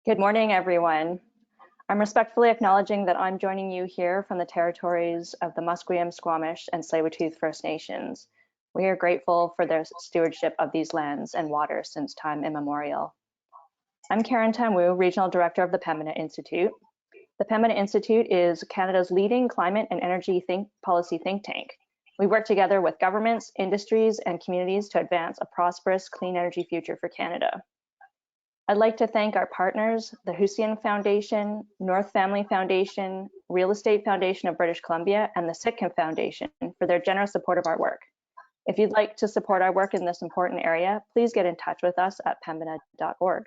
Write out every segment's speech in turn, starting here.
Good morning, everyone. I'm respectfully acknowledging that I'm joining you here from the territories of the Musqueam, Squamish, and Tsleil-Waututh First Nations. We are grateful for their stewardship of these lands and waters since time immemorial. I'm Karen Tamwu, Regional Director of the Pembina Institute. The Pembina Institute is Canada's leading climate and energy policy think tank. We work together with governments, industries, and communities to advance a prosperous, clean energy future for Canada. I'd like to thank our partners, the Hussein Foundation, North Family Foundation, Real Estate Foundation of British Columbia, and the Sitcom Foundation for their generous support of our work. If you'd like to support our work in this important area, please get in touch with us at pembina.org.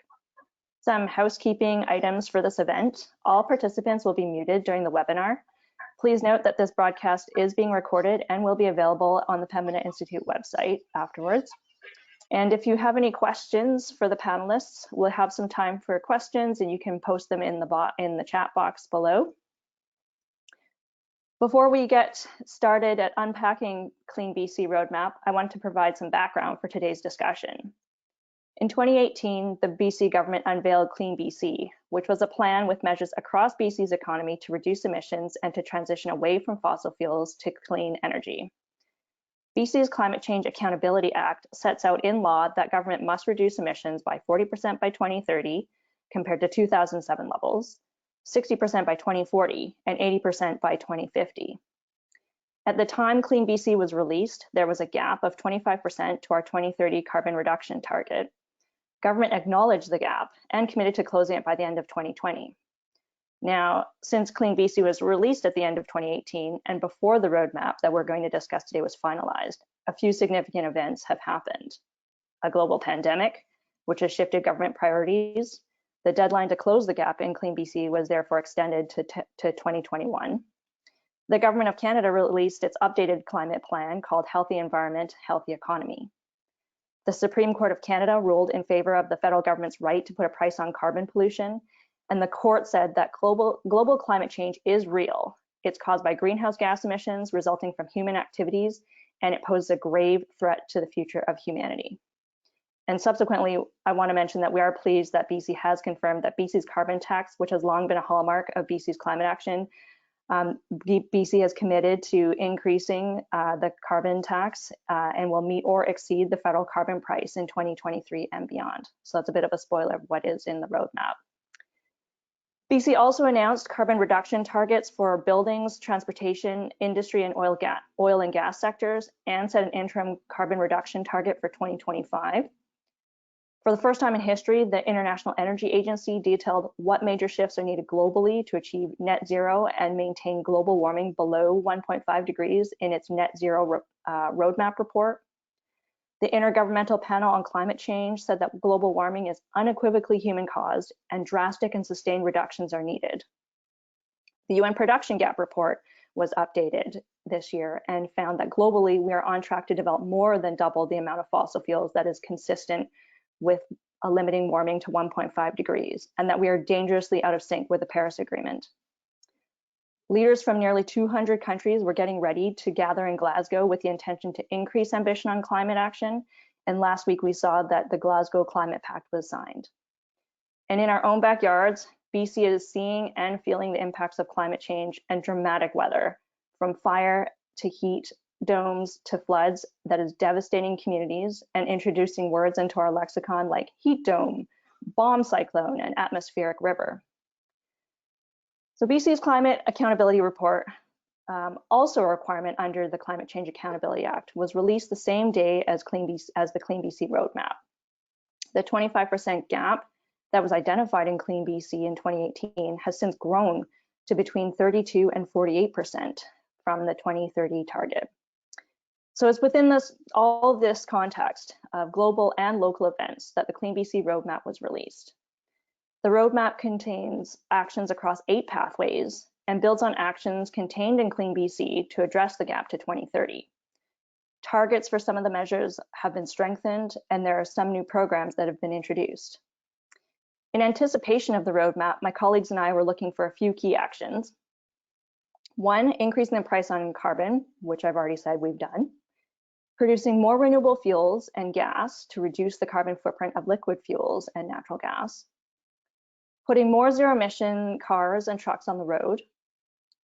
Some housekeeping items for this event. All participants will be muted during the webinar. Please note that this broadcast is being recorded and will be available on the Pembina Institute website afterwards. And if you have any questions for the panelists, we'll have some time for questions and you can post them in the chat box below. Before we get started at unpacking CleanBC Roadmap, I want to provide some background for today's discussion. In 2018, the BC government unveiled CleanBC, which was a plan with measures across BC's economy to reduce emissions and to transition away from fossil fuels to clean energy. BC's Climate Change Accountability Act sets out in law that government must reduce emissions by 40% by 2030 compared to 2007 levels, 60% by 2040, and 80% by 2050. At the time CleanBC was released, there was a gap of 25% to our 2030 carbon reduction target. Government acknowledged the gap and committed to closing it by the end of 2020. Now, since CleanBC was released at the end of 2018 and before the roadmap that we're going to discuss today was finalized, a few significant events have happened. A global pandemic, which has shifted government priorities. The deadline to close the gap in CleanBC was therefore extended to 2021. The Government of Canada released its updated climate plan called Healthy Environment, Healthy Economy. The Supreme Court of Canada ruled in favor of the federal government's right to put a price on carbon pollution. And the court said that global climate change is real. It's caused by greenhouse gas emissions resulting from human activities, and it poses a grave threat to the future of humanity. And subsequently, I want to mention that we are pleased that BC has confirmed that BC's carbon tax, which has long been a hallmark of BC's climate action, BC has committed to increasing the carbon tax and will meet or exceed the federal carbon price in 2023 and beyond. So that's a bit of a spoiler of what is in the roadmap. BC also announced carbon reduction targets for buildings, transportation, industry, and oil and gas sectors, and set an interim carbon reduction target for 2025. For the first time in history, the International Energy Agency detailed what major shifts are needed globally to achieve net zero and maintain global warming below 1.5 degrees in its net zero roadmap report. The Intergovernmental Panel on Climate Change said that global warming is unequivocally human-caused and drastic and sustained reductions are needed. The UN Production Gap Report was updated this year and found that globally we are on track to develop more than double the amount of fossil fuels that is consistent with limiting warming to 1.5 degrees, and that we are dangerously out of sync with the Paris Agreement. Leaders from nearly 200 countries were getting ready to gather in Glasgow with the intention to increase ambition on climate action. And last week we saw that the Glasgow Climate Pact was signed. And in our own backyards, BC is seeing and feeling the impacts of climate change and dramatic weather, from fire to heat domes to floods, that is devastating communities and introducing words into our lexicon like heat dome, bomb cyclone, and atmospheric river. So BC's Climate Accountability Report, also a requirement under the Climate Change Accountability Act, was released the same day as the CleanBC Roadmap. The 25% gap that was identified in CleanBC in 2018 has since grown to between 32 and 48% from the 2030 target. So it's within all this context of global and local events that the CleanBC Roadmap was released. The roadmap contains actions across 8 pathways and builds on actions contained in CleanBC to address the gap to 2030. Targets for some of the measures have been strengthened, and there are some new programs that have been introduced. In anticipation of the roadmap, my colleagues and I were looking for a few key actions. One, increasing the price on carbon, which I've already said we've done. Producing more renewable fuels and gas to reduce the carbon footprint of liquid fuels and natural gas. putting more zero-emission cars and trucks on the road,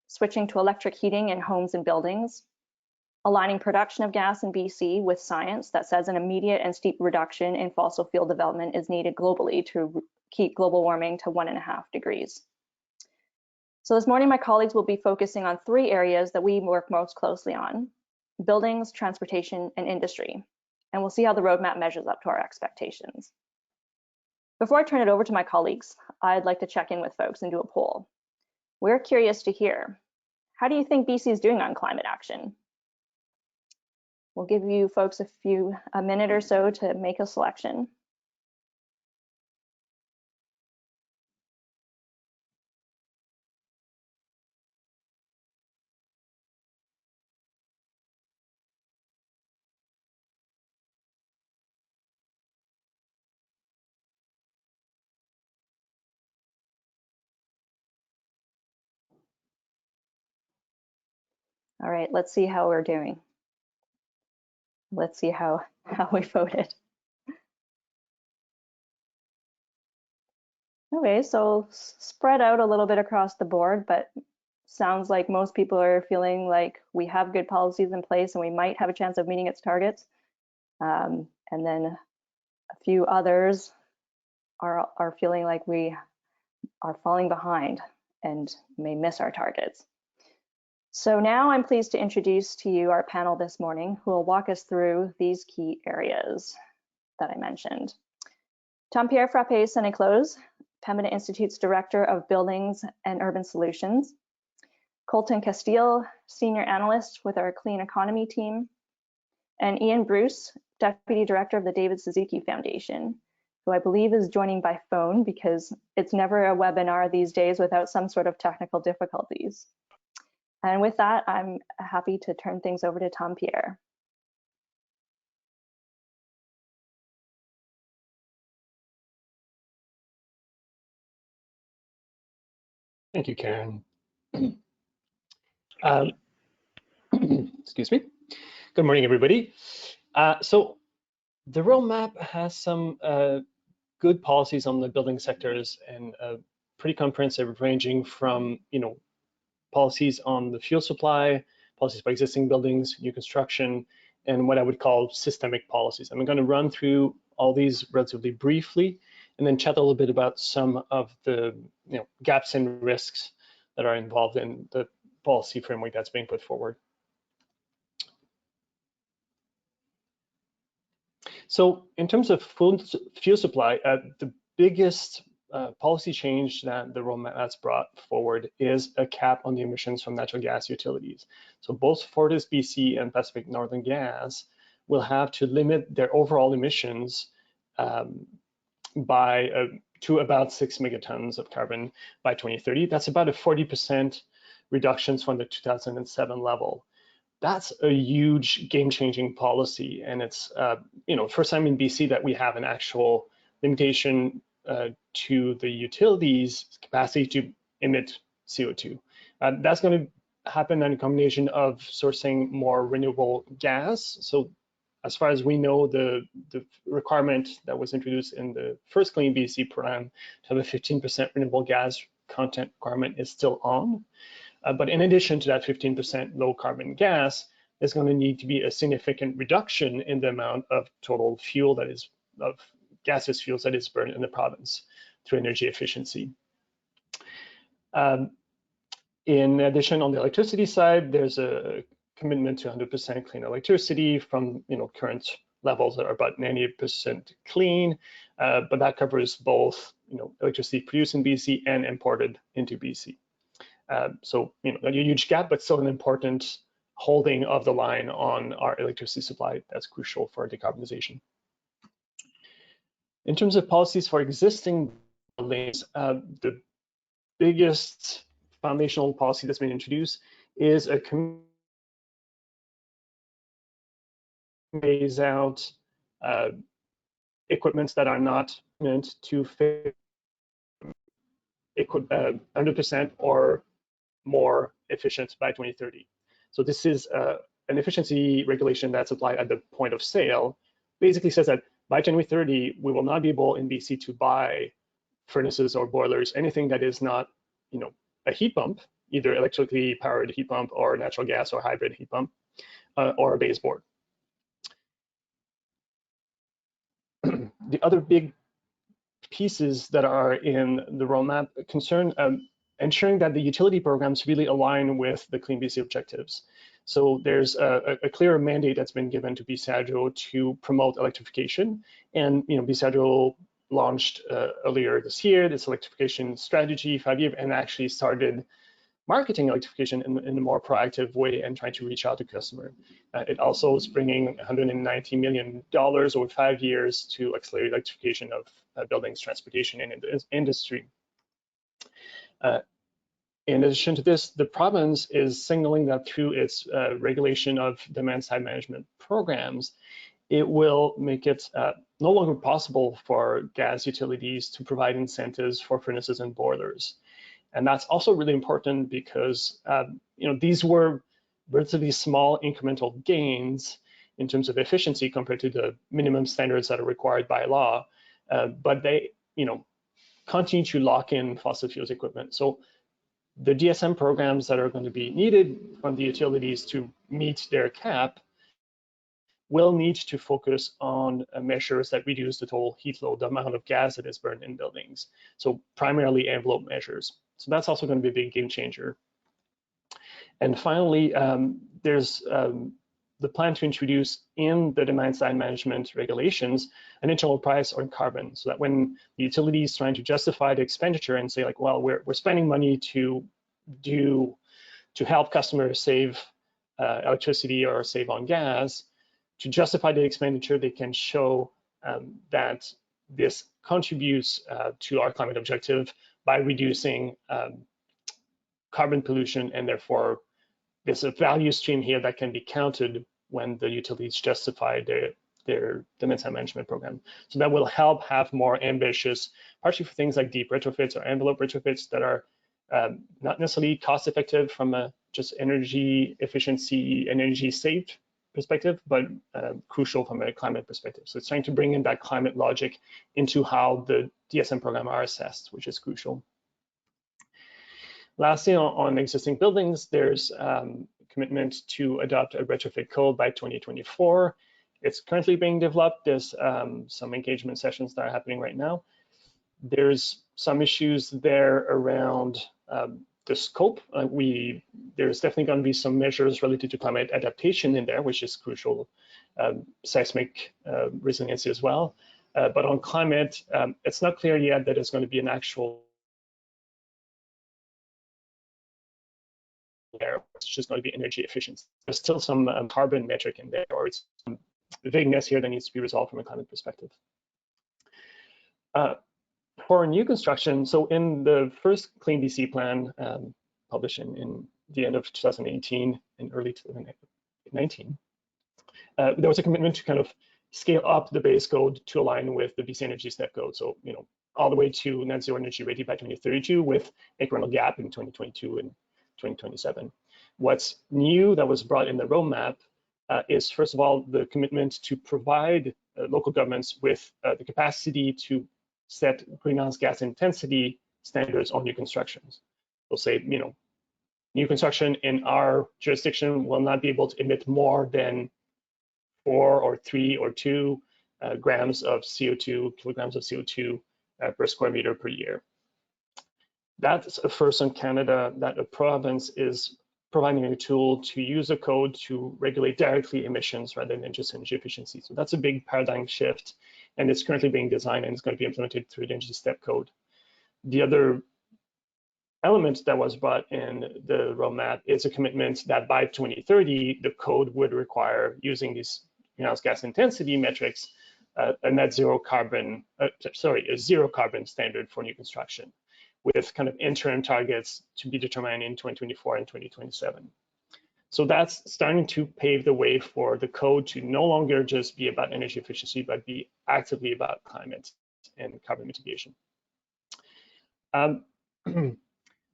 switching to electric heating in homes and buildings, aligning production of gas in BC with science that says an immediate and steep reduction in fossil fuel development is needed globally to keep global warming to 1.5 degrees. So this morning, my colleagues will be focusing on 3 areas that we work most closely on: buildings, transportation, and industry. And we'll see how the roadmap measures up to our expectations. Before I turn it over to my colleagues, I'd like to check in with folks and do a poll. We're curious to hear, how do you think BC is doing on climate action? We'll give you folks a minute or so to make a selection. All right, let's see how we're doing. Let's see how we voted. Okay, so spread out a little bit across the board, but sounds like most people are feeling like we have good policies in place and we might have a chance of meeting its targets. And then a few others are feeling like we are falling behind and may miss our targets. So now I'm pleased to introduce to you our panel this morning, who will walk us through these key areas that I mentioned. Tom-Pierre Frappé-Sénéclauze, Pembina Institute's Director of Buildings and Urban Solutions. Colton Kasteel, Senior Analyst with our Clean Economy team. And Ian Bruce, Deputy Director of the David Suzuki Foundation, who I believe is joining by phone because it's never a webinar these days without some sort of technical difficulties. And with that, I'm happy to turn things over to Tom-Pierre. Thank you, Karen. Excuse me. Good morning, everybody. So the roadmap has some good policies on the building sectors and pretty comprehensive, ranging from policies on the fuel supply, policies for existing buildings, new construction, and what I would call systemic policies. I'm going to run through all these relatively briefly, and then chat a little bit about some of the gaps and risks that are involved in the policy framework that's being put forward. So in terms of fuel supply, the biggest policy change that the roadmap has brought forward is a cap on the emissions from natural gas utilities. So both FortisBC and Pacific Northern Gas will have to limit their overall emissions to about 6 megatons of carbon by 2030. That's about a 40% reductions from the 2007 level. That's a huge game-changing policy, and it's first time in BC that we have an actual limitation to the utilities' capacity to emit CO2. That's going to happen in a combination of sourcing more renewable gas. So as far as we know, the requirement that was introduced in the first CleanBC program to have a 15% renewable gas content requirement is still on. But in addition to that 15% low carbon gas, there's going to need to be a significant reduction in the amount of total fuel that is, of gaseous fuels that is burned in the province through energy efficiency. In addition, on the electricity side, there's a commitment to 100% clean electricity from current levels that are about 98% clean, but that covers both electricity produced in BC and imported into BC. So not a huge gap, but still an important holding of the line on our electricity supply that's crucial for decarbonization. In terms of policies for existing buildings, the biggest foundational policy that's been introduced is a phase out equipments that are not meant to fit 100% or more efficient by 2030. So this is an efficiency regulation that's applied at the point of sale. Basically says that by 2030, we will not be able in BC to buy furnaces or boilers, anything that is not, a heat pump, either electrically powered heat pump or natural gas or hybrid heat pump, or a baseboard. The other big pieces that are in the roadmap concern ensuring that the utility programs really align with the CleanBC objectives. So there's a clear mandate that's been given to vis-à-vis to promote electrification, and vis-à-vis launched earlier this year this electrification strategy 5-year, and actually started marketing electrification in a more proactive way and trying to reach out to customer. It also is bringing $190 million over 5 years to accelerate electrification of buildings, transportation, and industry. In addition to this, the province is signaling that through its regulation of demand-side management programs, it will make it no longer possible for gas utilities to provide incentives for furnaces and boilers. And that's also really important because these were relatively small incremental gains in terms of efficiency compared to the minimum standards that are required by law, but they continue to lock in fossil fuels equipment. So the DSM programs that are going to be needed from the utilities to meet their cap will need to focus on measures that reduce the total heat load, the amount of gas that is burned in buildings. So primarily envelope measures. So that's also going to be a big game changer. And finally, there's the plan to introduce in the demand-side management regulations an internal price on carbon, so that when the utility is trying to justify the expenditure and say like, well, we're spending money to help customers save electricity or save on gas, to justify the expenditure, they can show that this contributes to our climate objective by reducing carbon pollution, and therefore there's a value stream here that can be counted when the utilities justify their demand-side management program. So that will help have more ambitious, partially for things like deep retrofits or envelope retrofits that are not necessarily cost-effective from a just energy efficiency, energy saved perspective, but crucial from a climate perspective. So it's trying to bring in that climate logic into how the DSM program are assessed, which is crucial. Lastly, on existing buildings, there's commitment to adopt a retrofit code by 2024. It's currently being developed. There's some engagement sessions that are happening right now. There's some issues there around the scope. There's definitely going to be some measures related to climate adaptation in there, which is crucial, seismic resiliency as well. But on climate, it's not clear yet that it's going to be an actual there. It's just going to be energy efficiency. There's still some carbon metric in there, or it's some vagueness here that needs to be resolved from a climate perspective. For new construction, so in the first CleanBC plan published in the end of 2018 and early 2019, there was a commitment to kind of scale up the base code to align with the BC Energy Step Code. So, all the way to net zero energy ready by 2032 with incremental gap in 2022 and 2027. What's new that was brought in the roadmap is, first of all, the commitment to provide local governments with the capacity to set greenhouse gas intensity standards on new constructions. We'll say, new construction in our jurisdiction will not be able to emit more than 4 or 3 or 2 kilograms of CO2 per square meter per year. That's a first in Canada that a province is providing a tool to use a code to regulate directly emissions rather than just energy efficiency. So that's a big paradigm shift, and it's currently being designed and it's going to be implemented through the Energy Step Code. The other element that was brought in the roadmap is a commitment that by 2030, the code would require, using these greenhouse gas intensity metrics, a zero carbon standard for new construction, with kind of interim targets to be determined in 2024 and 2027. So that's starting to pave the way for the code to no longer just be about energy efficiency, but be actively about climate and carbon mitigation.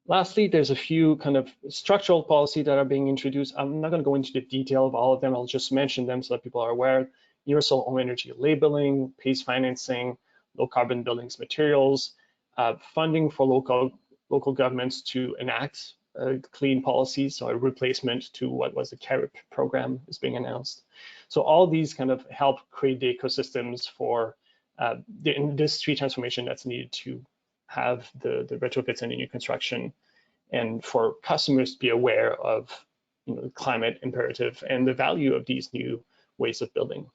Lastly, there's a few kind of structural policy that are being introduced. I'm not going to go into the detail of all of them. I'll just mention them so that people are aware. Universal home energy labeling, PACE financing, low carbon buildings materials, funding for local governments to enact clean policies, so a replacement to what was the CARIP program is being announced. So all these kind of help create the ecosystems for the industry transformation that's needed to have the retrofits and the new construction, and for customers to be aware of the climate imperative and the value of these new ways of building.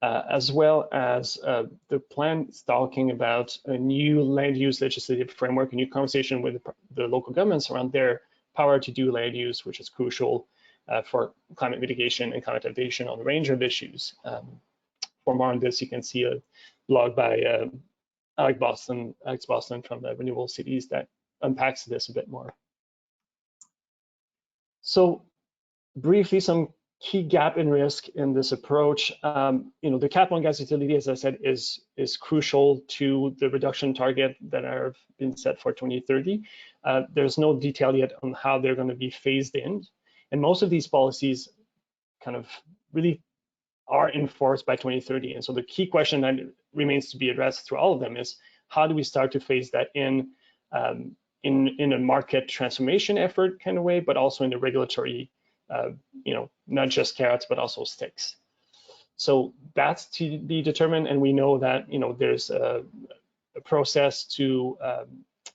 As well as the plan is talking about a new land use legislative framework, a new conversation with the local governments around their power to do land use, which is crucial for climate mitigation and climate adaptation on a range of issues. For more on this, you can see a blog by Alex Boston from Renewable Cities that unpacks this a bit more. So briefly, some key gap in risk in this approach. The cap on gas utility, as I said, is crucial to the reduction target that have been set for 2030. There's no detail yet on how they're going to be phased in, and most of these policies kind of really are enforced by 2030. And so the key question that remains to be addressed through all of them is, how do we start to phase that in a market transformation effort kind of way, but also in the regulatory, not just carrots, but also sticks. So that's to be determined. And we know that, there's a process to,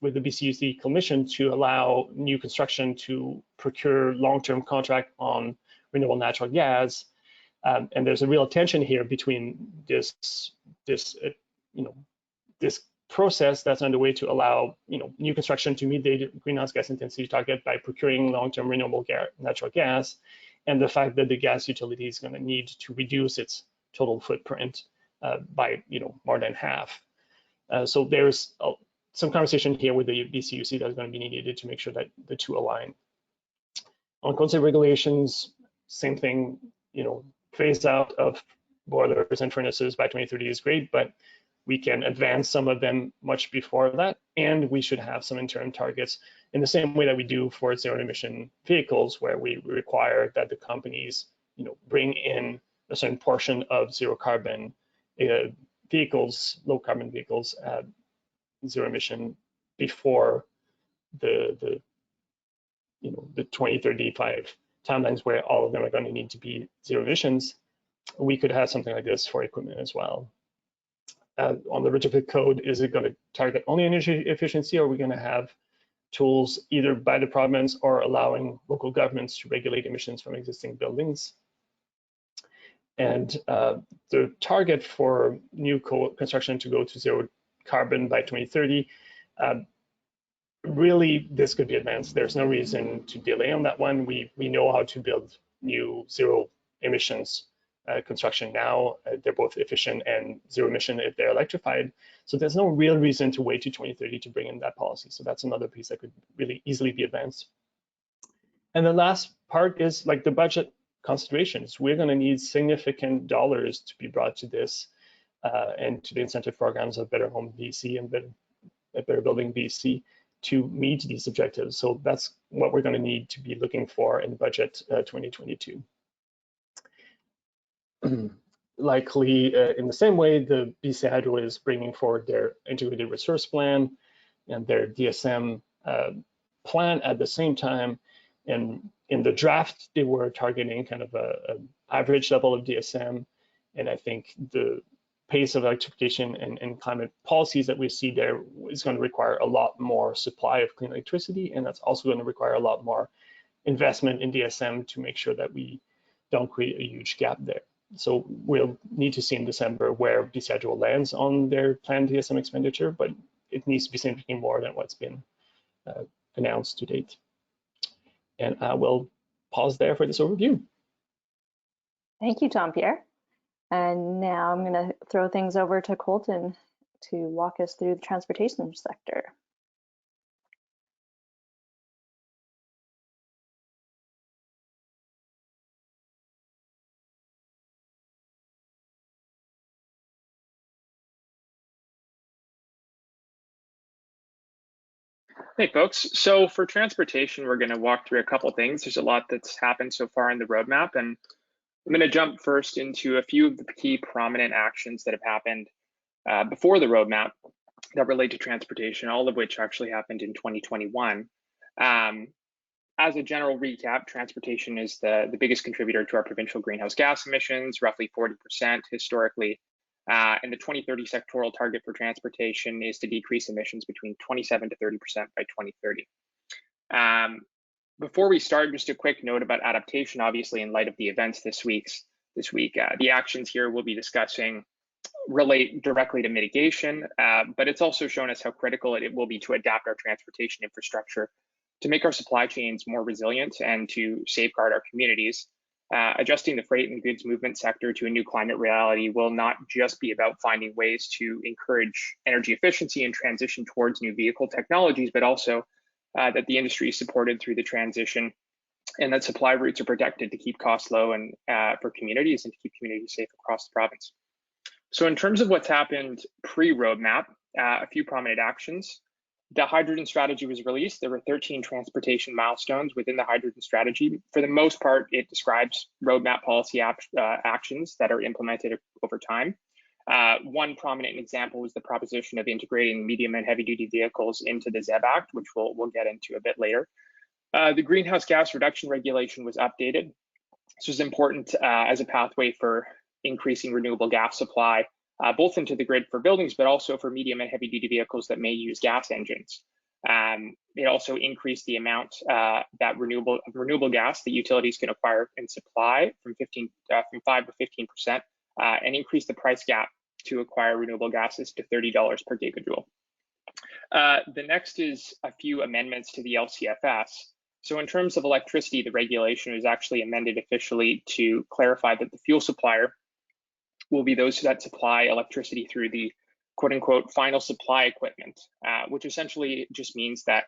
with the BCUC Commission, to allow new construction to procure long-term contract on renewable natural gas. And there's a real tension here between this process that's underway to allow new construction to meet the greenhouse gas intensity target by procuring long-term renewable natural gas, and the fact that the gas utility is going to need to reduce its total footprint by more than half. So there's some conversation here with the BCUC that's going to be needed to make sure that the two align. On concept regulations, same thing. Phase out of boilers and furnaces by 2030 is great, but we can advance some of them much before that, and we should have some interim targets in the same way that we do for zero emission vehicles, where we require that the companies, bring in a certain portion of zero carbon vehicles, low carbon vehicles, zero emission before the 2035 timelines, where all of them are going to need to be zero emissions. We could have something like this for equipment as well. On the retrofit code, is it going to target only energy efficiency, or are we going to have tools either by the province or allowing local governments to regulate emissions from existing buildings? And the target for new construction to go to zero carbon by 2030, really, this could be advanced. There's no reason to delay on that one. We know how to build new zero emissions construction now. They're both efficient and zero emission if they're electrified. So there's no real reason to wait to 2030 to bring in that policy. So that's another piece that could really easily be advanced. And the last part is like the budget considerations. We're going to need significant dollars to be brought to this and to the incentive programs of Better Home BC and Better Building BC to meet these objectives. So that's what we're going to need to be looking for in budget 2022. Likely in the same way, the BC Hydro is bringing forward their integrated resource plan and their DSM plan at the same time. And in the draft, they were targeting kind of an average level of DSM. And I think the pace of electrification and climate policies that we see there is going to require a lot more supply of clean electricity. And that's also going to require a lot more investment in DSM to make sure that we don't create a huge gap there. So we'll need to see in December where BC Hydro lands on their planned DSM expenditure, but it needs to be significantly more than what's been announced to date. And I will pause there for this overview. Thank you, Tom-Pierre. And now I'm going to throw things over to Colton to walk us through the transportation sector. Hey folks, so for transportation, we're going to walk through a couple of things. There's a lot that's happened so far in the roadmap, and I'm going to jump first into a few of the key prominent actions that have happened before the roadmap. that relate to transportation, all of which actually happened in 2021. As a general recap, transportation is the biggest contributor to our provincial greenhouse gas emissions, roughly 40% historically. And the 2030 sectoral target for transportation is to decrease emissions between 27 to 30% by 2030. Before we start, just a quick note about adaptation. Obviously, in light of the events this week, the actions here we'll be discussing relate directly to mitigation, but it's also shown us how critical it will be to adapt our transportation infrastructure to make our supply chains more resilient and to safeguard our communities. Adjusting the freight and goods movement sector to a new climate reality will not just be about finding ways to encourage energy efficiency and transition towards new vehicle technologies, but also that the industry is supported through the transition and that supply routes are protected to keep costs low and for communities and to keep communities safe across the province. So in terms of what's happened pre-roadmap, a few prominent actions. The hydrogen strategy was released. There were 13 transportation milestones within the hydrogen strategy. For the most part, it describes roadmap policy actions that are implemented over time. One prominent example was the proposition of integrating medium and heavy duty vehicles into the ZEB Act, which we'll get into a bit later. The greenhouse gas reduction regulation was updated. This was important as a pathway for increasing renewable gas supply, both into the grid for buildings, but also for medium and heavy duty vehicles that may use gas engines. It also increased the amount that renewable gas that utilities can acquire and supply from 5 to 15%, and increase the price gap to acquire renewable gases to $30 per gigajoule. The next is a few amendments to the LCFS. So in terms of electricity, the regulation was actually amended officially to clarify that the fuel supplier will be those that supply electricity through the quote unquote final supply equipment, which essentially just means that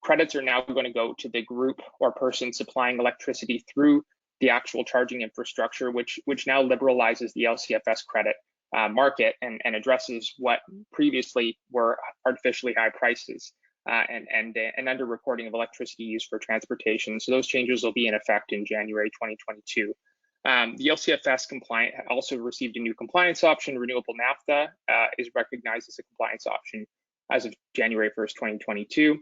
credits are now going to go to the group or person supplying electricity through the actual charging infrastructure, which now liberalizes the LCFS credit market and addresses what previously were artificially high prices and underreporting of electricity used for transportation. So those changes will be in effect in January 2022. The LCFS compliant also received a new compliance option. Renewable naphtha is recognized as a compliance option as of January 1st, 2022.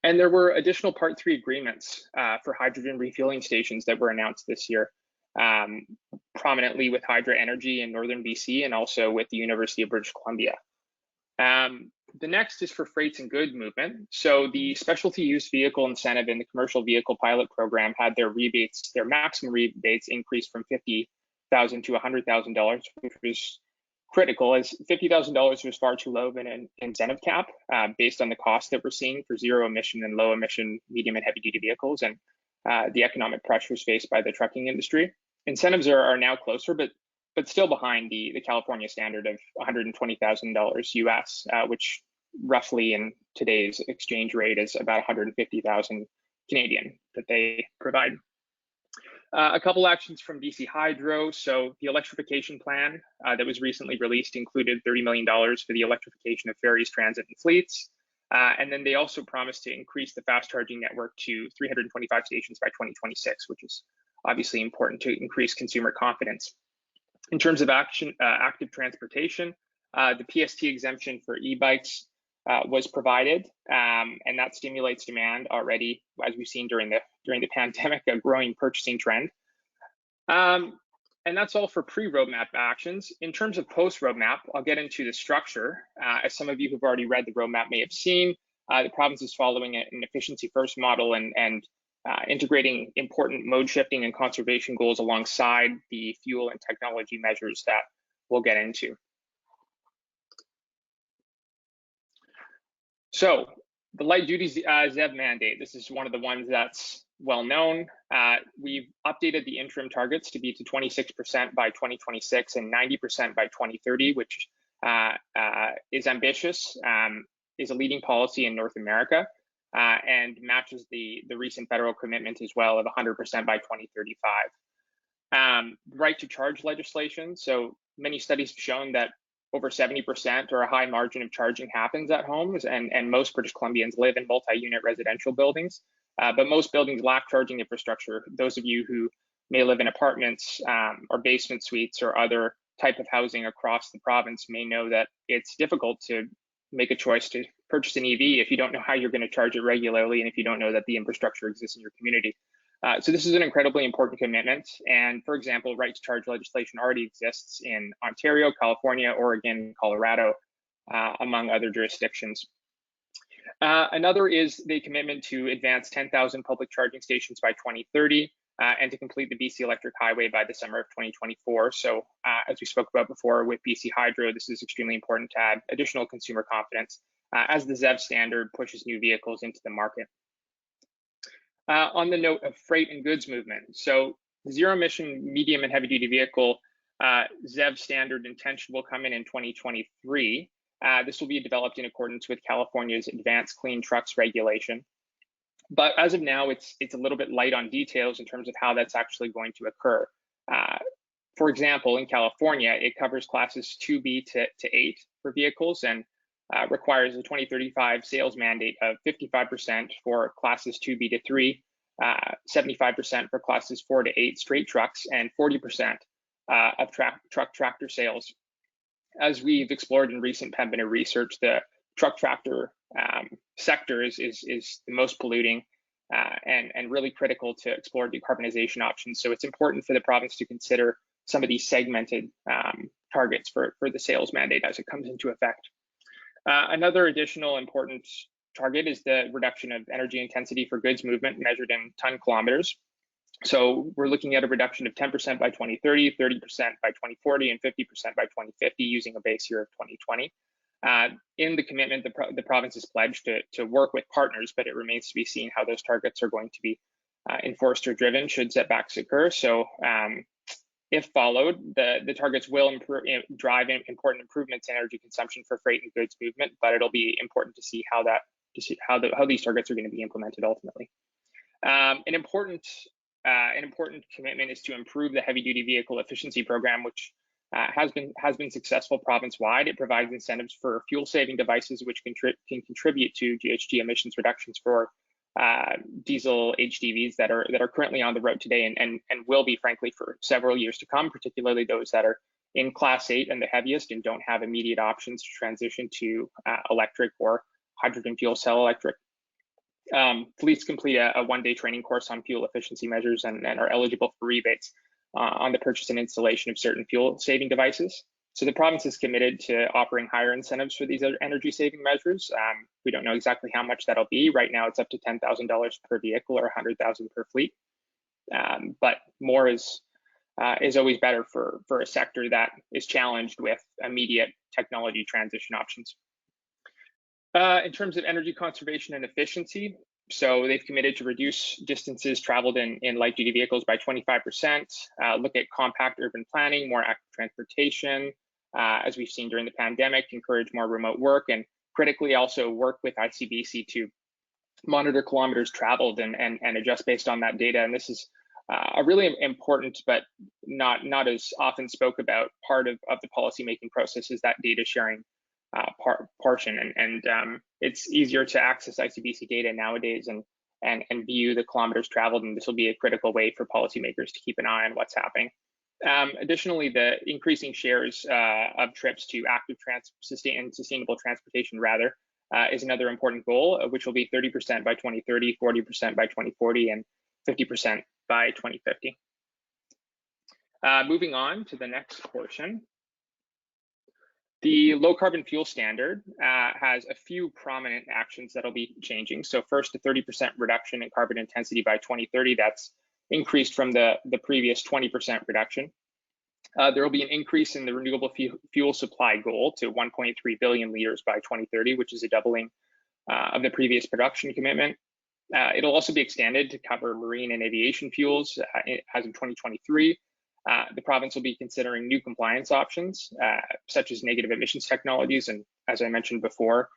And there were additional Part 3 agreements for hydrogen refueling stations that were announced this year, prominently with Hydra Energy in Northern BC and also with the University of British Columbia. The next is for freights and good movement. So the specialty use vehicle incentive in the commercial vehicle pilot program had their rebates, their maximum rebates increased from $50,000 to $100,000, which was critical, as $50,000 was far too low of an incentive cap based on the cost that we're seeing for zero emission and low emission medium and heavy duty vehicles and the economic pressures faced by the trucking industry. Incentives are now closer, but still behind the California standard of $120,000 US, which roughly in today's exchange rate is about 150,000 Canadian that they provide. A couple actions from BC Hydro. So the electrification plan that was recently released included $30 million for the electrification of ferries, transit, and fleets. And then they also promised to increase the fast charging network to 325 stations by 2026, which is obviously important to increase consumer confidence. In terms of active transportation, the PST exemption for e-bikes was provided, and that stimulates demand already, as we've seen during the pandemic, a growing purchasing trend. And that's all for pre-roadmap actions. In terms of post-roadmap, I'll get into the structure. As some of you who've already read the roadmap may have seen, the province is following an efficiency-first model and integrating important mode shifting and conservation goals alongside the fuel and technology measures that we'll get into. So the light duty ZEB mandate, this is one of the ones that's well known. We've updated the interim targets to be to 26% by 2026 and 90% by 2030, which is ambitious, is a leading policy in North America, and matches the recent federal commitment as well of 100% by 2035. Right to charge legislation. So many studies have shown that over 70% or a high margin of charging happens at homes, and most British Columbians live in multi-unit residential buildings, but most buildings lack charging infrastructure. Those of you who may live in apartments or basement suites or other type of housing across the province may know that it's difficult to make a choice to purchase an EV if you don't know how you're going to charge it regularly and if you don't know that the infrastructure exists in your community. So this is an incredibly important commitment. And for example, right to charge legislation already exists in Ontario, California, Oregon, Colorado, among other jurisdictions. Another is the commitment to advance 10,000 public charging stations by 2030 and to complete the BC Electric Highway by the summer of 2024. So as we spoke about before with BC Hydro, this is extremely important to add additional consumer confidence as the ZEV standard pushes new vehicles into the market. On the note of freight and goods movement, so zero emission medium and heavy duty vehicle ZEV standard intention will come in 2023. This will be developed in accordance with California's Advanced Clean Trucks regulation. But as of now, it's a little bit light on details in terms of how that's actually going to occur. For example, in California, it covers classes 2B to 8 for vehicles and requires a 2035 sales mandate of 55% for classes 2B to 3, 75% for classes 4 to 8 straight trucks, and 40% of tractor sales. As we've explored in recent Pembina research, the truck tractor sector is the most polluting and really critical to explore decarbonization options. So it's important for the province to consider some of these segmented targets for the sales mandate as it comes into effect. Another additional important target is the reduction of energy intensity for goods movement measured in ton kilometers. So we're looking at a reduction of 10% by 2030, 30% by 2040, and 50% by 2050 using a base year of 2020. In the commitment, the province is pledged to work with partners, but it remains to be seen how those targets are going to be enforced or driven should setbacks occur. So if followed, the targets will drive important improvements in energy consumption for freight and goods movement, but it'll be important to see how these targets are going to be implemented ultimately. An important commitment is to improve the heavy duty vehicle efficiency program, which has been successful province-wide. It provides incentives for fuel-saving devices, which can contribute to GHG emissions reductions for diesel HDVs that are currently on the road today and will be, frankly, for several years to come, particularly those that are in Class 8 and the heaviest and don't have immediate options to transition to electric or hydrogen fuel cell electric. Fleets complete a one-day training course on fuel efficiency measures and are eligible for rebates on the purchase and installation of certain fuel-saving devices. So the province is committed to offering higher incentives for these energy-saving measures. We don't know exactly how much that'll be. Right now, it's up to $10,000 per vehicle or $100,000 per fleet. But more is always better for a sector that is challenged with immediate technology transition options. In terms of energy conservation and efficiency, so they've committed to reduce distances traveled in light-duty vehicles by 25%, look at compact urban planning, more active transportation, as we've seen during the pandemic, encourage more remote work, and critically also work with ICBC to monitor kilometers traveled and adjust based on that data. And this is a really important but not as often spoke about part of the policymaking process is that data sharing portion, and it's easier to access ICBC data nowadays and view the kilometers traveled, and this will be a critical way for policymakers to keep an eye on what's happening. Additionally, the increasing shares of trips to active sustainable transportation is another important goal, which will be 30% by 2030, 40% by 2040, and 50% by 2050. Moving on to the next portion. The low carbon fuel standard has a few prominent actions that'll be changing. So first, a 30% reduction in carbon intensity by 2030. That's increased from the previous 20% reduction. There will be an increase in the renewable fuel supply goal to 1.3 billion liters by 2030, which is a doubling of the previous production commitment. It'll also be extended to cover marine and aviation fuels as of 2023. The province will be considering new compliance options, such as negative emissions technologies. And as I mentioned before,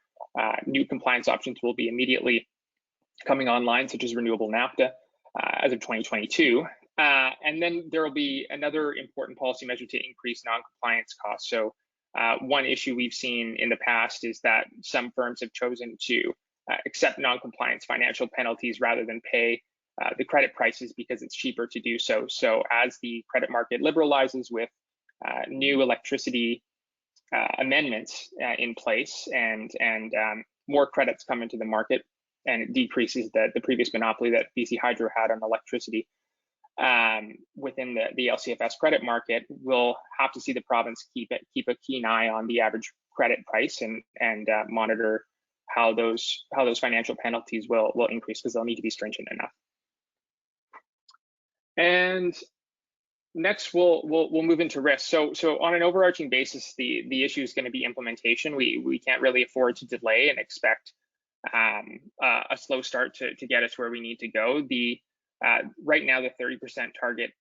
new compliance options will be immediately coming online, such as renewable naphtha as of 2022. And then there will be another important policy measure to increase non-compliance costs. So one issue we've seen in the past is that some firms have chosen to accept non-compliance financial penalties rather than pay the credit prices because it's cheaper to do so. So as the credit market liberalizes with new electricity amendments in place and more credits come into the market, and it decreases the previous monopoly that BC Hydro had on electricity within the LCFS credit market, we'll have to see the province keep a keen eye on the average credit price and monitor how those financial penalties will increase, because they'll need to be stringent enough. And next, we'll move into risk. So on an overarching basis, the issue is going to be implementation. We can't really afford to delay and expect a slow start to get us where we need to go. Right now, the 30% target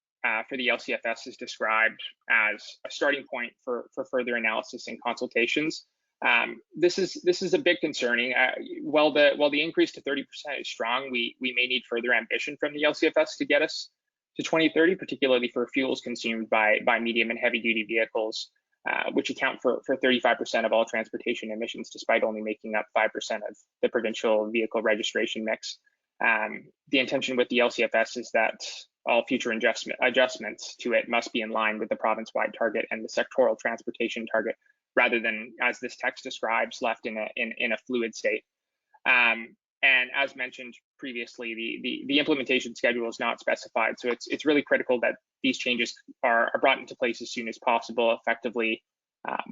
for the LCFS is described as a starting point for further analysis and consultations. This is a bit concerning. While the increase to 30% is strong, we may need further ambition from the LCFS to get us to 2030, particularly for fuels consumed by medium and heavy duty vehicles, which account for 35% of all transportation emissions, despite only making up 5% of the provincial vehicle registration mix. The intention with the LCFS is that all future adjustments to it must be in line with the province-wide target and the sectoral transportation target, rather than, as this text describes, left in a fluid state. And as mentioned previously, the implementation schedule is not specified, so it's really critical that these changes are brought into place as soon as possible, effectively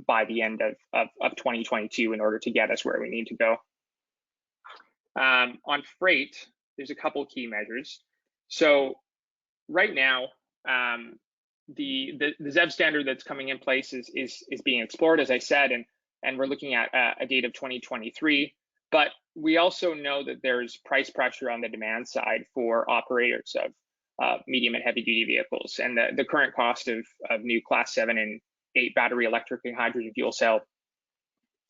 by the end of 2022, in order to get us where we need to go. On freight, there's a couple key measures. So right now, the ZEV standard that's coming in place is being explored, as I said, and we're looking at a date of 2023. But we also know that there's price pressure on the demand side for operators of medium and heavy duty vehicles, and the current cost of new Class 7 and 8 battery electric and hydrogen fuel cell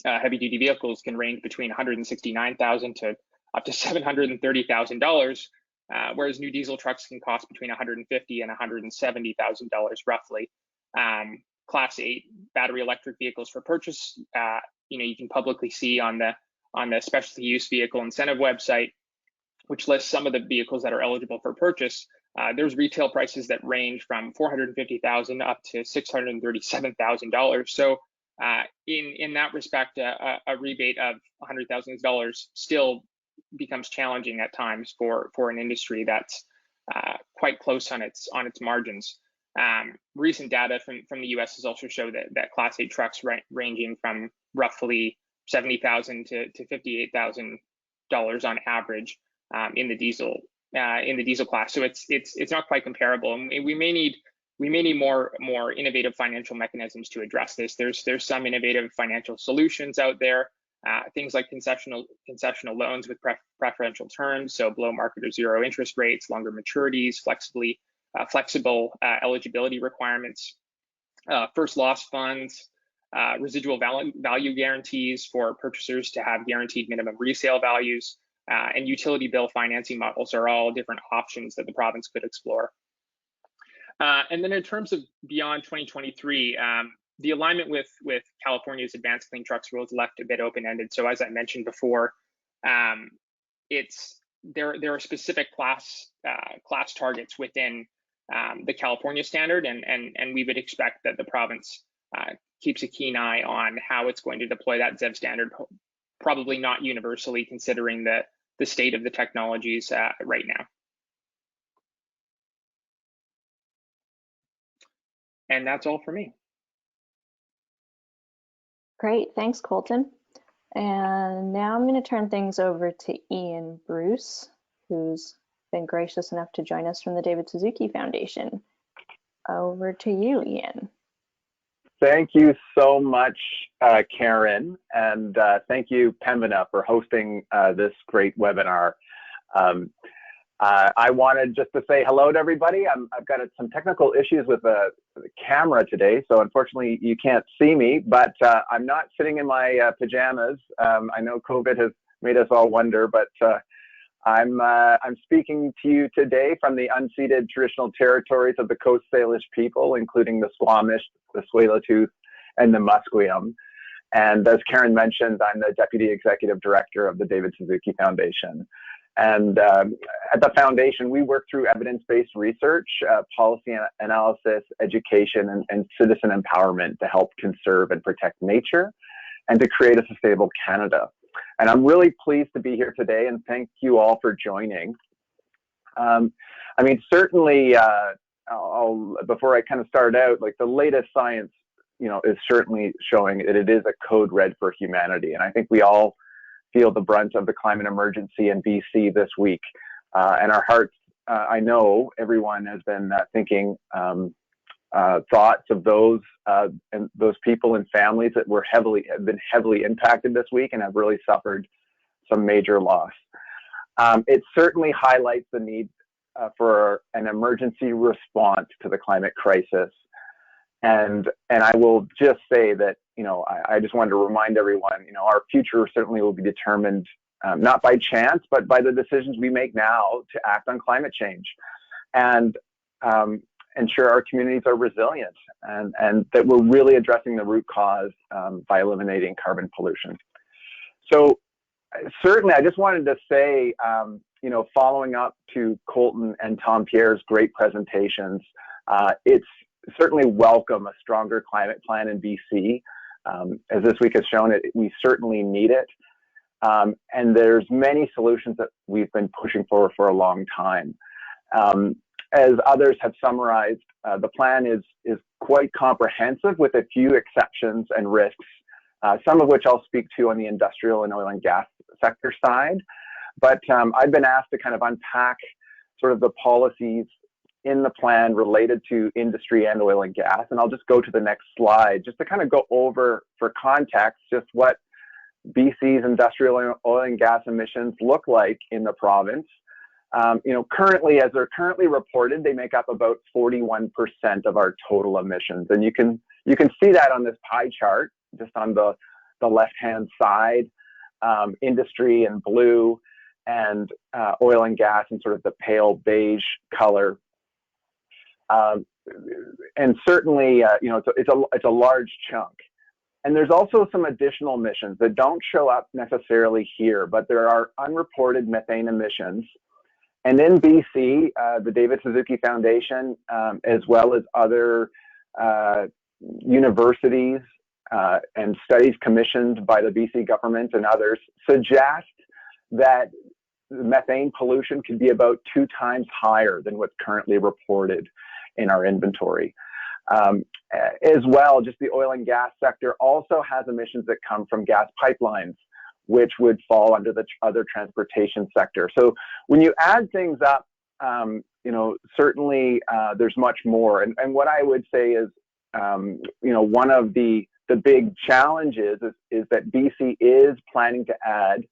heavy duty vehicles can range between $169,000 to up to $730,000, whereas new diesel trucks can cost between $150,000 and $170,000 roughly. Class 8 battery electric vehicles for purchase, you can publicly see on the specialty use vehicle incentive website, which lists some of the vehicles that are eligible for purchase. There's retail prices that range from $450,000 up to $637,000. So in that respect, a rebate of $100,000 still becomes challenging at times for an industry that's quite close on its margins. Recent data from the US has also showed that Class 8 trucks ranging from roughly $70,000 to $58,000 on average in the diesel class. So it's not quite comparable, and we may need more innovative financial mechanisms to address this. There's some innovative financial solutions out there, things like concessional loans with preferential terms, so below market or zero interest rates, longer maturities, flexible eligibility requirements, first loss funds, residual value guarantees for purchasers to have guaranteed minimum resale values, and utility bill financing models are all different options that the province could explore. And then in terms of beyond 2023, the alignment with California's advanced clean trucks rules left a bit open-ended. So as I mentioned before, there are specific class targets within the California standard, and we would expect that the province keeps a keen eye on how it's going to deploy that ZEV standard, probably not universally, considering the state of the technologies right now. And that's all for me. Great, thanks, Colton. And now I'm going to turn things over to Ian Bruce, who's been gracious enough to join us from the David Suzuki Foundation. Over to you, Ian. Thank you so much, Karen, and thank you, Pembina, for hosting this great webinar. I wanted just to say hello to everybody. I've got some technical issues with the camera today, so unfortunately you can't see me, but I'm not sitting in my pajamas. I know COVID has made us all wonder, but I'm speaking to you today from the unceded traditional territories of the Coast Salish people, including the Squamish, the Tsleil-Waututh, and the Musqueam. And as Karen mentioned, I'm the Deputy Executive Director of the David Suzuki Foundation. And at the foundation, we work through evidence-based research, policy analysis, education, and citizen empowerment to help conserve and protect nature and to create a sustainable Canada. And I'm really pleased to be here today, and thank you all for joining. I mean, certainly, before I kind of start out, like the latest science, is certainly showing that it is a code red for humanity. And I think we all feel the brunt of the climate emergency in BC this week. And our hearts, I know everyone has been thinking thoughts of those people and families that have been heavily impacted this week and have really suffered some major loss. It certainly highlights the need for an emergency response to the climate crisis. And I will just say that, I just wanted to remind everyone, our future certainly will be determined not by chance, but by the decisions we make now to act on climate change and ensure our communities are resilient and that we're really addressing the root cause by eliminating carbon pollution. So certainly, I just wanted to say, following up to Colton and Tom-Pierre's great presentations, it's certainly welcome a stronger climate plan in BC. As this week has shown, we certainly need it. And there's many solutions that we've been pushing for a long time. As others have summarized, the plan is quite comprehensive with a few exceptions and risks, some of which I'll speak to on the industrial and oil and gas sector side. But I've been asked to kind of unpack sort of the policies in the plan related to industry and oil and gas. And I'll just go to the next slide just to kind of go over, for context, just what BC's industrial oil and gas emissions look like in the province. Currently, as they're currently reported, they make up about 41% of our total emissions. And you can see that on this pie chart, just on the left-hand side, industry in blue and oil and gas in sort of the pale beige color. And certainly, it's a large chunk. And there's also some additional emissions that don't show up necessarily here, but there are unreported methane emissions. And in BC, the David Suzuki Foundation, as well as other universities and studies commissioned by the BC government and others, suggest that methane pollution could be about 2 times higher than what's currently reported in our inventory. As well, just the oil and gas sector also has emissions that come from gas pipelines, which would fall under the other transportation sector. So when you add things up, certainly there's much more. And what I would say is, one of the big challenges is that BC is planning to add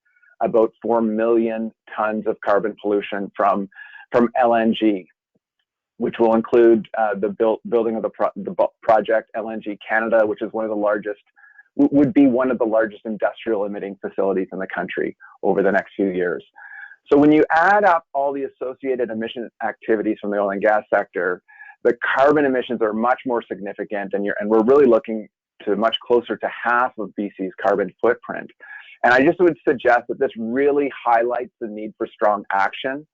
about 4 million tons of carbon pollution from LNG, which will include the building of the project LNG Canada, which is would be one of the largest industrial emitting facilities in the country over the next few years. So when you add up all the associated emission activities from the oil and gas sector, the carbon emissions are much more significant, and we're really looking to much closer to half of BC's carbon footprint. And I just would suggest that this really highlights the need for strong action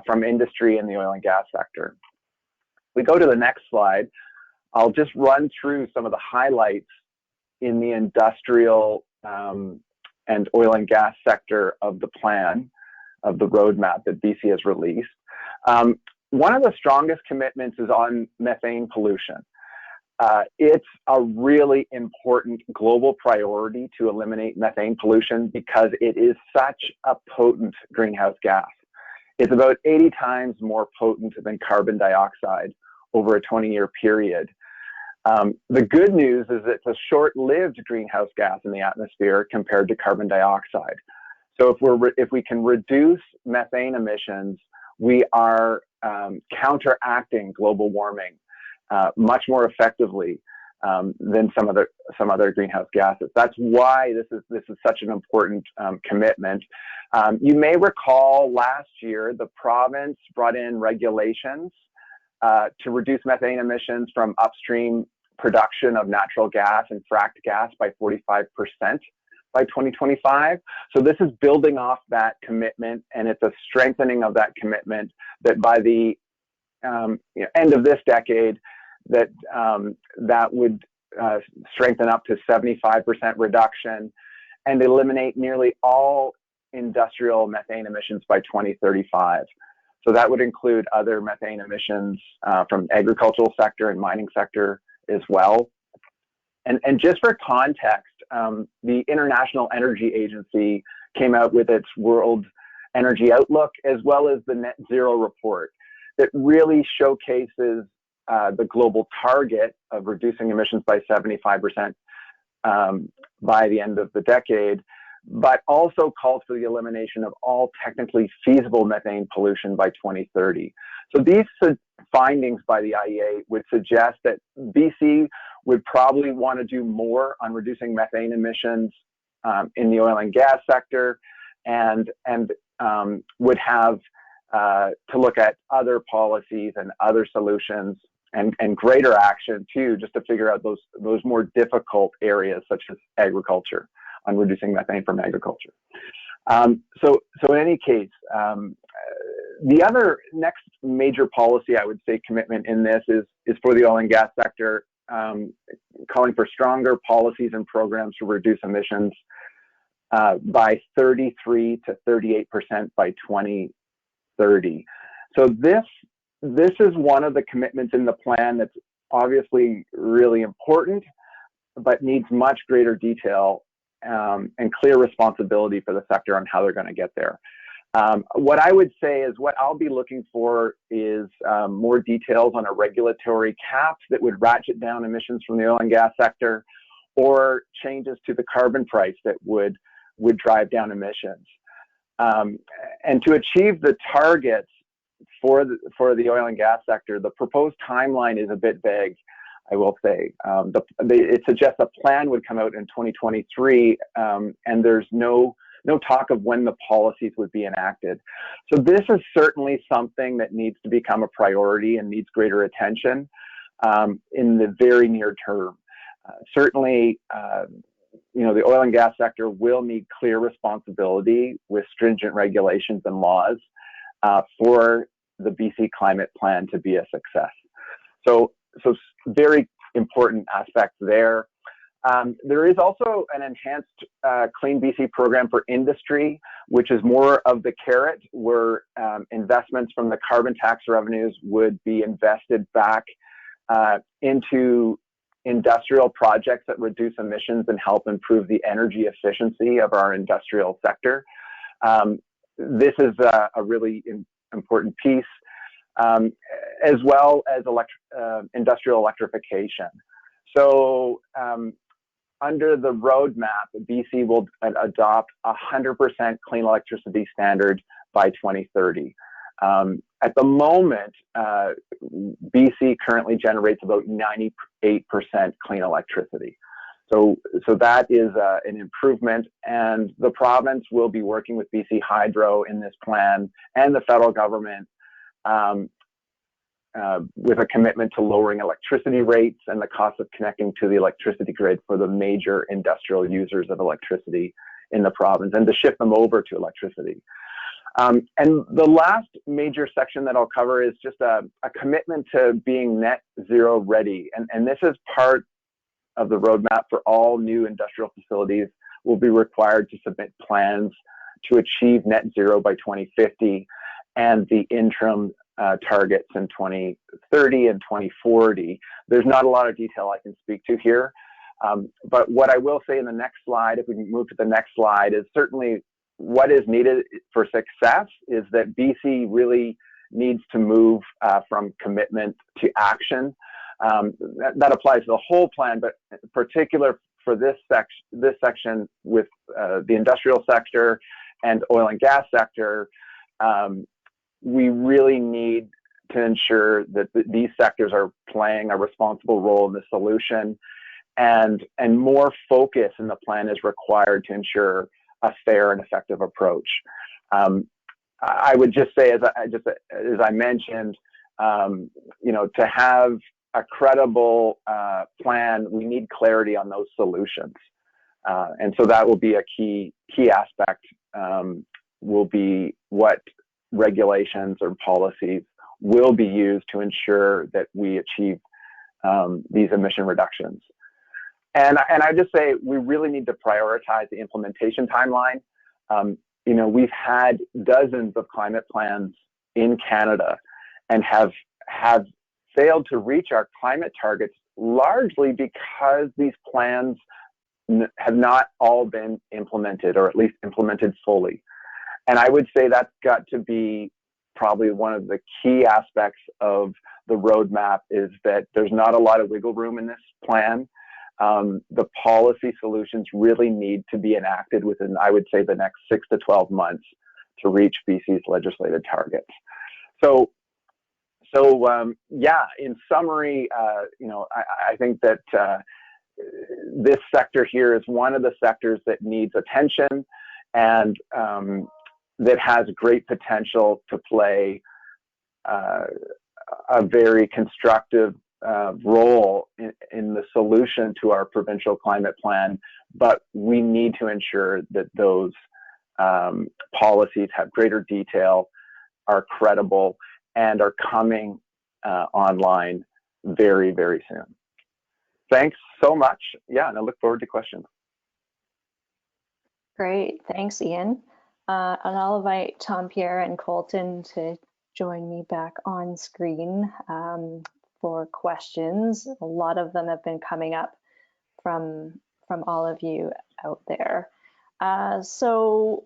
from industry in the oil and gas sector. We go to the next slide. I'll just run through some of the highlights in the industrial and oil and gas sector of the plan, of the roadmap that BC has released. One of the strongest commitments is on methane pollution. It's a really important global priority to eliminate methane pollution because it is such a potent greenhouse gas. It's about 80 times more potent than carbon dioxide over a 20-year period. The good news is it's a short-lived greenhouse gas in the atmosphere compared to carbon dioxide. So if we can reduce methane emissions, we are counteracting global warming much more effectively than some other greenhouse gases. That's why this is such an important commitment. You may recall last year the province brought in regulations to reduce methane emissions from upstream production of natural gas and fracked gas by 45% by 2025. So this is building off that commitment, and it's a strengthening of that commitment that by the end of this decade, that would strengthen up to 75% reduction and eliminate nearly all industrial methane emissions by 2035. So that would include other methane emissions from agricultural sector and mining sector as well. And just for context, the International Energy Agency came out with its World Energy Outlook as well as the Net Zero report that really showcases the global target of reducing emissions by 75% by the end of the decade, but also calls for the elimination of all technically feasible methane pollution by 2030. So these findings by the IEA would suggest that BC would probably want to do more on reducing methane emissions in the oil and gas sector, and would have to look at other policies and other solutions and greater action too, just to figure out those more difficult areas such as agriculture, on reducing methane from agriculture. So in any case, the other next major policy, I would say, commitment in this is for the oil and gas sector, calling for stronger policies and programs to reduce emissions by 33 to 38% by 2030. So this is one of the commitments in the plan that's obviously really important, but needs much greater detail and clear responsibility for the sector on how they're going to get there. What I would say is what I'll be looking for is more details on a regulatory cap that would ratchet down emissions from the oil and gas sector, or changes to the carbon price that would drive down emissions. And to achieve the targets for the oil and gas sector, the proposed timeline is a bit vague, I will say. It suggests a plan would come out in 2023, and there's no talk of when the policies would be enacted. So this is certainly something that needs to become a priority and needs greater attention in the very near term. Certainly, the oil and gas sector will need clear responsibility with stringent regulations and laws for the BC climate plan to be a success. So very important aspect there. There is also an enhanced CleanBC program for industry, which is more of the carrot, where investments from the carbon tax revenues would be invested back into industrial projects that reduce emissions and help improve the energy efficiency of our industrial sector. This is a really important piece, as well as industrial electrification. So under the roadmap, BC will adopt 100% clean electricity standard by 2030. At the moment, BC currently generates about 98% clean electricity. So that is an improvement, and the province will be working with BC Hydro in this plan and the federal government with a commitment to lowering electricity rates and the cost of connecting to the electricity grid for the major industrial users of electricity in the province, and to shift them over to electricity. And the last major section that I'll cover is just a commitment to being net zero ready. And this is part of the roadmap for all new industrial facilities will be required to submit plans to achieve net zero by 2050 and the interim targets in 2030 and 2040. There's not a lot of detail I can speak to here. But what I will say in the next slide, if we can move to the next slide, is certainly what is needed for success is that BC really needs to move from commitment to action. That applies to the whole plan, but in particular for this section with the industrial sector and oil and gas sector, we really need to ensure that these sectors are playing a responsible role in the solution, and more focus in the plan is required to ensure a fair and effective approach. I would just say, as I mentioned, to have a credible plan, we need clarity on those solutions. And so that will be a key aspect, will be what regulations or policies will be used to ensure that we achieve these emission reductions. And I just say we really need to prioritize the implementation timeline. You know, we've had dozens of climate plans in Canada and have failed to reach our climate targets largely because these plans have not all been implemented, or at least implemented fully. And I would say that's got to be probably one of the key aspects of the roadmap, is that there's not a lot of wiggle room in this plan. The policy solutions really need to be enacted within, I would say, the next 6 to 12 months to reach BC's legislated targets. So yeah, in summary, you know, I think that this sector here is one of the sectors that needs attention, and that has great potential to play a very constructive role in the solution to our provincial climate plan. But we need to ensure that those policies have greater detail, are credible, and are coming online very, very soon. Thanks so much. Yeah, and I look forward to questions. Great, thanks, Ian. And I'll invite Tom-Pierre and Colton to join me back on screen for questions. A lot of them have been coming up from all of you out there. So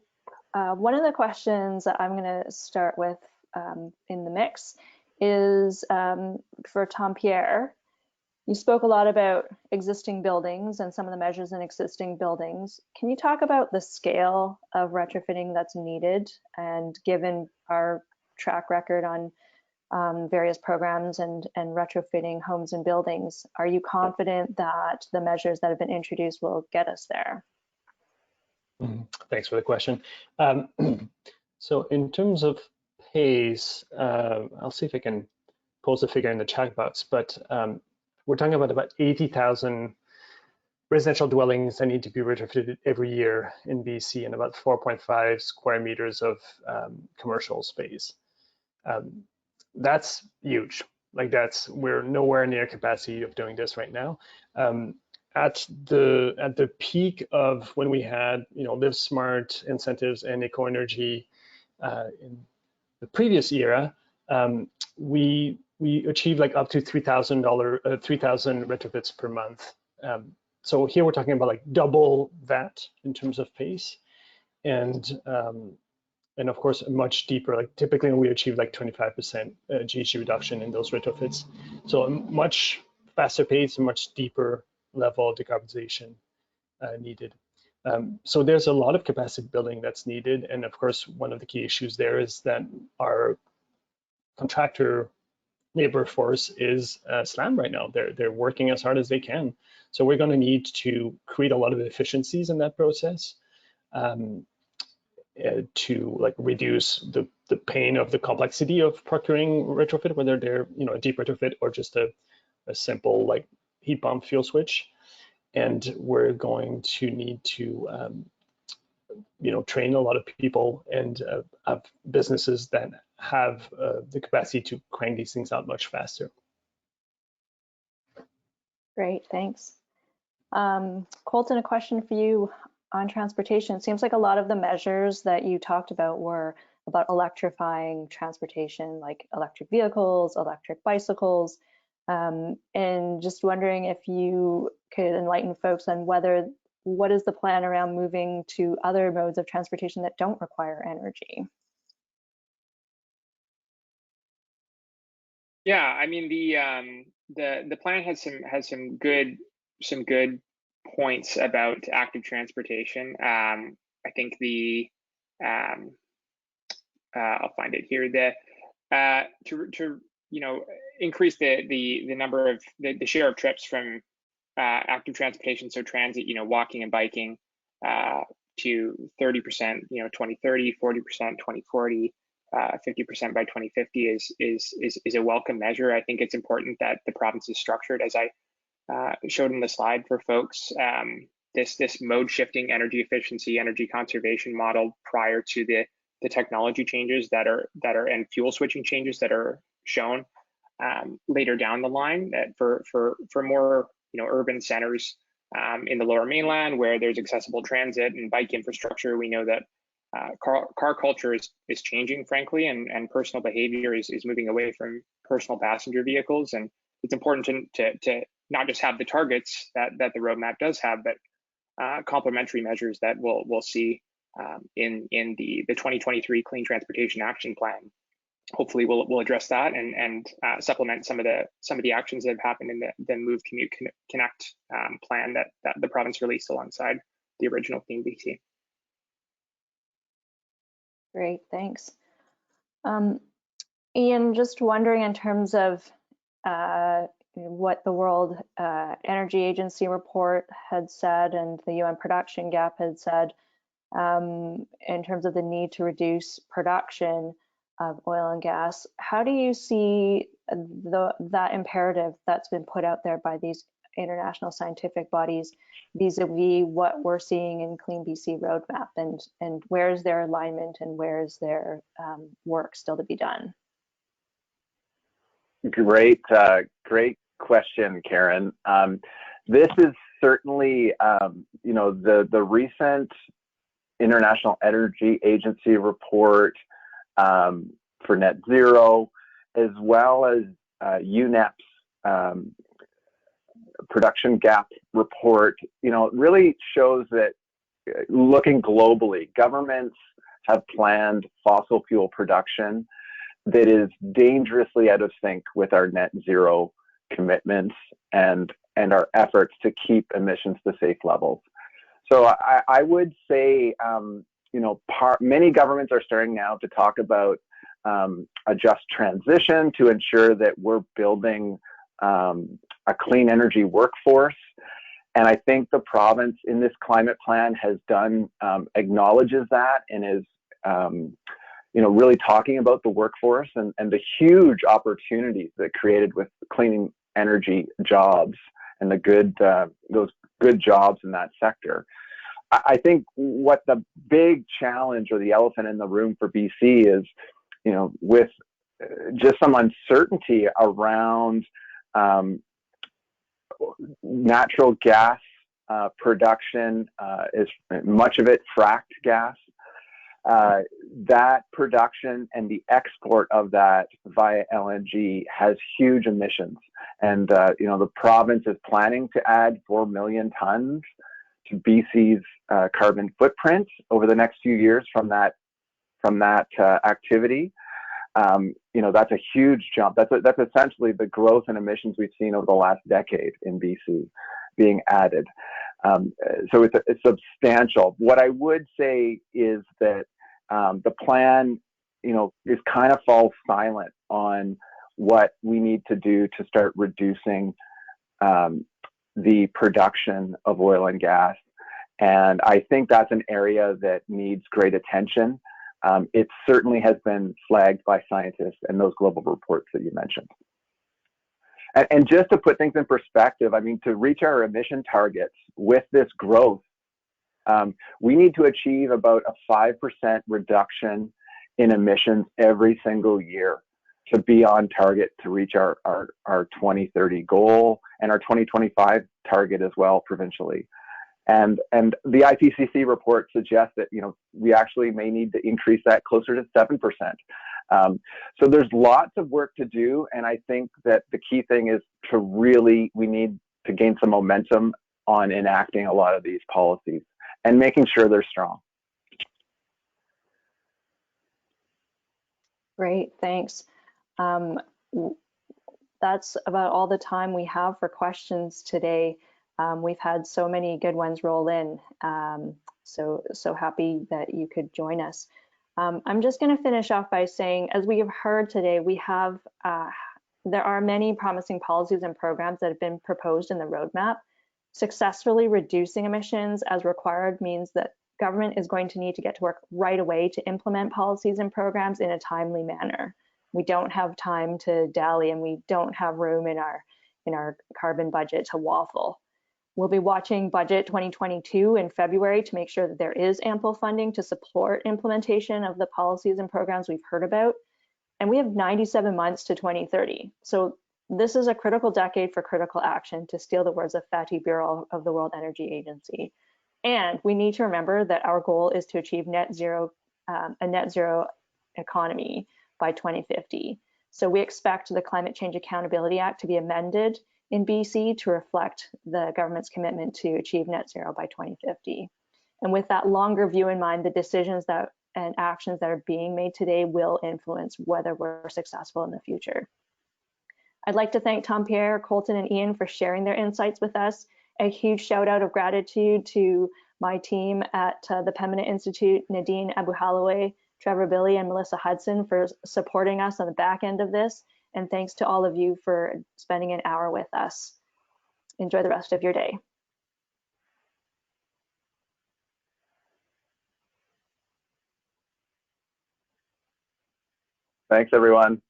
one of the questions that I'm going to start with in the mix is for Tom-Pierre. You spoke a lot about existing buildings and some of the measures in existing buildings. Can you talk about the scale of retrofitting that's needed? And given our track record on various programs and retrofitting homes and buildings, are you confident that the measures that have been introduced will get us there? Thanks for the question. So in terms of pace, I'll see if I can post a figure in the chat box, but we're talking about 80,000 residential dwellings that need to be retrofitted every year in BC, and about 4.5 square meters of commercial space. That's huge. Like we're nowhere near capacity of doing this right now. At the peak of when we had, you know, Live Smart incentives and eco energy in the previous era, we achieved like up to $3,000 retrofits per month. So here we're talking about like double that in terms of pace, and of course a much deeper. Like typically we achieve like 25% GHG reduction in those retrofits. So a much faster pace, a much deeper level of decarbonization needed. So there's a lot of capacity building that's needed, and of course one of the key issues there is that our contractor labor force is slammed right now. They're working as hard as they can. So we're going to need to create a lot of efficiencies in that process to like reduce the pain of the complexity of procuring retrofit, whether they're, you know, a deep retrofit or just a simple like heat pump fuel switch. And we're going to need to you know, train a lot of people and have businesses that have the capacity to crank these things out much faster. Great, thanks. Colton, a question for you on transportation. It seems like a lot of the measures that you talked about were about electrifying transportation, like electric vehicles, electric bicycles, and just wondering if you could enlighten folks on what is the plan around moving to other modes of transportation that don't require energy? Yeah, I mean the plan has some good points about active transportation. I think I'll find it here. To you know, increase the number of the share of trips from active transportation, so transit, you know, walking and biking, to 30%, you know, 2030, 40%, 2040, 50% by 2050 is a welcome measure. I think it's important that the province is structured, as I showed in the slide for folks, this mode shifting energy efficiency, energy conservation model prior to the technology changes that are and fuel switching changes that are shown later down the line, that for more urban centers in the Lower Mainland where there's accessible transit and bike infrastructure. We know that car culture is changing, frankly, and personal behavior is moving away from personal passenger vehicles. And it's important to not just have the targets that the roadmap does have, but complementary measures that we'll see in the 2023 Clean Transportation Action Plan. Hopefully we'll address that and supplement some of the actions that have happened in the Move Commute Connect plan that the province released alongside the original CleanBC. Great, thanks. Ian, just wondering in terms of what the World Energy Agency report had said and the UN production gap had said in terms of the need to reduce production of oil and gas. How do you see that imperative that's been put out there by these international scientific bodies vis-a-vis what we're seeing in CleanBC Roadmap, and where is their alignment and where is their work still to be done? Great question, Karen. This is certainly, the recent International Energy Agency report for net zero, as well as UNEP's production gap report, really shows that looking globally, governments have planned fossil fuel production that is dangerously out of sync with our net zero commitments and our efforts to keep emissions to safe levels. So I would say, many governments are starting now to talk about a just transition to ensure that we're building a clean energy workforce. And I think the province in this climate plan has acknowledges that and is, really talking about the workforce and the huge opportunities that created with clean energy jobs and those good jobs in that sector. I think what the big challenge or the elephant in the room for BC is, with just some uncertainty around natural gas production, is much of it fracked gas. That production and the export of that via LNG has huge emissions. And, the province is planning to add 4 million tons to BC's carbon footprint over the next few years from that activity. That's a huge jump. That's essentially the growth in emissions we've seen over the last decade in BC being added. So it's substantial. What I would say is that the plan, is kind of falls silent on what we need to do to start reducing the production of oil and gas. And I think that's an area that needs great attention. It certainly has been flagged by scientists and those global reports that you mentioned. And just to put things in perspective, to reach our emission targets with this growth, we need to achieve about a 5% reduction in emissions every single year to be on target to reach our 2030 goal and our 2025 target as well provincially. And the IPCC report suggests that, we actually may need to increase that closer to 7%. So there's lots of work to do. And I think that the key thing is we need to gain some momentum on enacting a lot of these policies and making sure they're strong. Great, thanks. That's about all the time we have for questions today. We've had so many good ones roll in, so happy that you could join us. I'm just going to finish off by saying, as we have heard today, there are many promising policies and programs that have been proposed in the roadmap. Successfully reducing emissions as required means that government is going to need to get to work right away to implement policies and programs in a timely manner. We don't have time to dally, and we don't have room in our carbon budget to waffle. We'll be watching Budget 2022 in February to make sure that there is ample funding to support implementation of the policies and programs we've heard about. And we have 97 months to 2030. So this is a critical decade for critical action, to steal the words of Fatih Birol of the World Energy Agency. And we need to remember that our goal is to achieve a net zero economy by 2050. So we expect the Climate Change Accountability Act to be amended in BC to reflect the government's commitment to achieve net zero by 2050. And with that longer view in mind, the decisions and actions that are being made today will influence whether we're successful in the future. I'd like to thank Tom-Pierre, Colton, and Ian for sharing their insights with us. A huge shout out of gratitude to my team at the Pembina Institute, Nadine Abu-Halloway, Trevor Billy, and Melissa Hudson for supporting us on the back end of this. And thanks to all of you for spending an hour with us. Enjoy the rest of your day. Thanks, everyone.